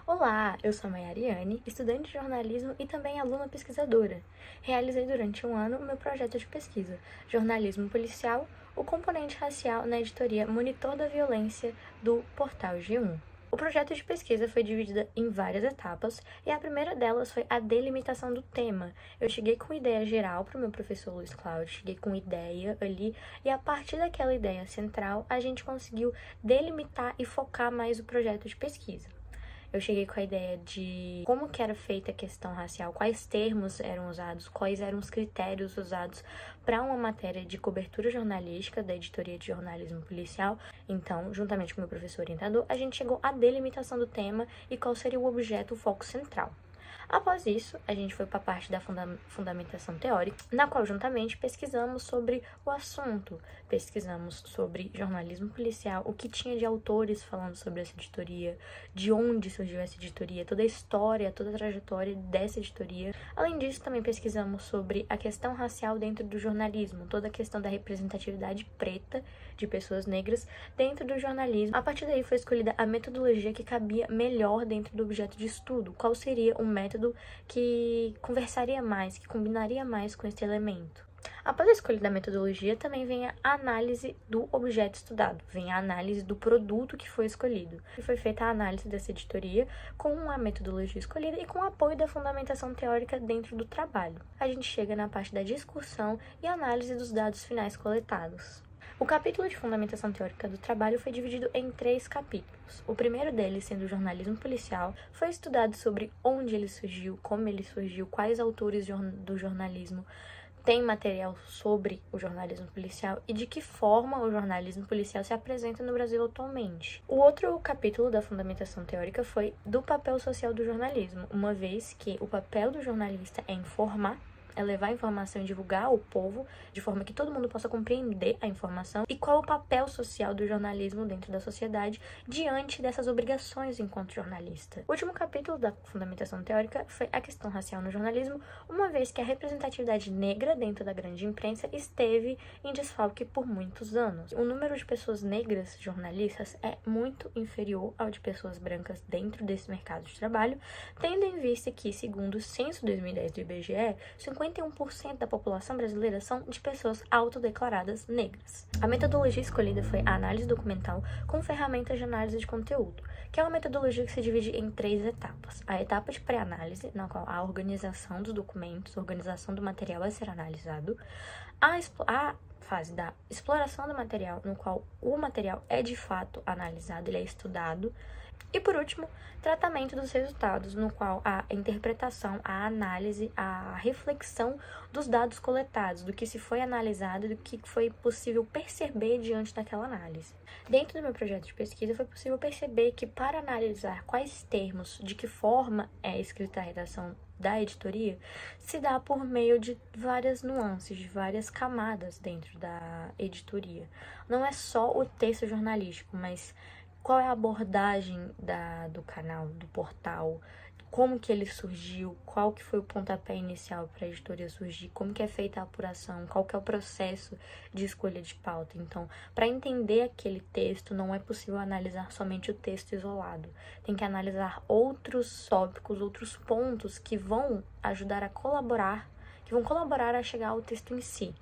Olá, eu sou a Mayariane, estudante de jornalismo e também aluna pesquisadora. Realizei durante um ano o meu projeto de pesquisa, Jornalismo Policial, o componente racial na editoria Monitor da Violência do portal G1. O projeto de pesquisa foi dividido em várias etapas e a primeira delas foi a delimitação do tema. Eu cheguei com ideia geral para o meu professor Luiz Cláudio, cheguei com ideia ali e a partir daquela ideia central a gente conseguiu delimitar e focar mais o projeto de pesquisa. Eu cheguei com a ideia de como que era feita a questão racial, quais termos eram usados, quais eram os critérios usados para uma matéria de cobertura jornalística da editoria de jornalismo policial. Então, juntamente com o meu professor orientador, a gente chegou à delimitação do tema e qual seria o objeto, o foco central. Após isso, a gente foi para a parte da fundamentação teórica, na qual juntamente pesquisamos sobre o assunto, pesquisamos sobre jornalismo policial, o que tinha de autores falando sobre essa editoria, de onde surgiu essa editoria, toda a história, toda a trajetória dessa editoria. Além disso, também pesquisamos sobre a questão racial dentro do jornalismo, toda a questão da representatividade preta de pessoas negras dentro do jornalismo. A partir daí foi escolhida a metodologia que cabia melhor dentro do objeto de estudo, qual seria o método que conversaria mais, que combinaria mais com esse elemento. Após a escolha da metodologia, também vem a análise do objeto estudado, vem a análise do produto que foi escolhido. E foi feita a análise dessa editoria com a metodologia escolhida e com o apoio da fundamentação teórica dentro do trabalho. A gente chega na parte da discussão e análise dos dados finais coletados. O capítulo de fundamentação teórica do trabalho foi dividido em 3 capítulos. O primeiro deles, sendo o jornalismo policial, foi estudado sobre onde ele surgiu, como ele surgiu, quais autores do jornalismo têm material sobre o jornalismo policial e de que forma o jornalismo policial se apresenta no Brasil atualmente. O outro capítulo da fundamentação teórica foi do papel social do jornalismo, uma vez que o papel do jornalista é informar, é levar a informação e divulgar ao povo, de forma que todo mundo possa compreender a informação, e qual é o papel social do jornalismo dentro da sociedade diante dessas obrigações enquanto jornalista. O último capítulo da fundamentação teórica foi a questão racial no jornalismo, uma vez que a representatividade negra dentro da grande imprensa esteve em desfalque por muitos anos. O número de pessoas negras jornalistas é muito inferior ao de pessoas brancas dentro desse mercado de trabalho, tendo em vista que, segundo o censo 2010 do IBGE, 51% da população brasileira são de pessoas autodeclaradas negras. A metodologia escolhida foi a análise documental com ferramentas de análise de conteúdo, que é uma metodologia que se divide em 3 etapas. A etapa de pré-análise, na qual a organização dos documentos, a organização do material a ser analisado, a fase da exploração do material, no qual o material é de fato analisado, ele é estudado, e por último, tratamento dos resultados, no qual a interpretação, a análise, a reflexão dos dados coletados, do que se foi analisado, do que foi possível perceber diante daquela análise. Dentro do meu projeto de pesquisa, foi possível perceber que para analisar quais termos, de que forma é escrita a redação da editoria, se dá por meio de várias nuances, de várias camadas dentro da editoria. Não é só o texto jornalístico, mas qual é a abordagem do canal, do portal, como que ele surgiu, qual que foi o pontapé inicial para a editoria surgir, como que é feita a apuração, qual que é o processo de escolha de pauta. Então, para entender aquele texto, não é possível analisar somente o texto isolado. Tem que analisar outros tópicos, outros pontos que vão ajudar a colaborar, que vão colaborar a chegar ao texto em si.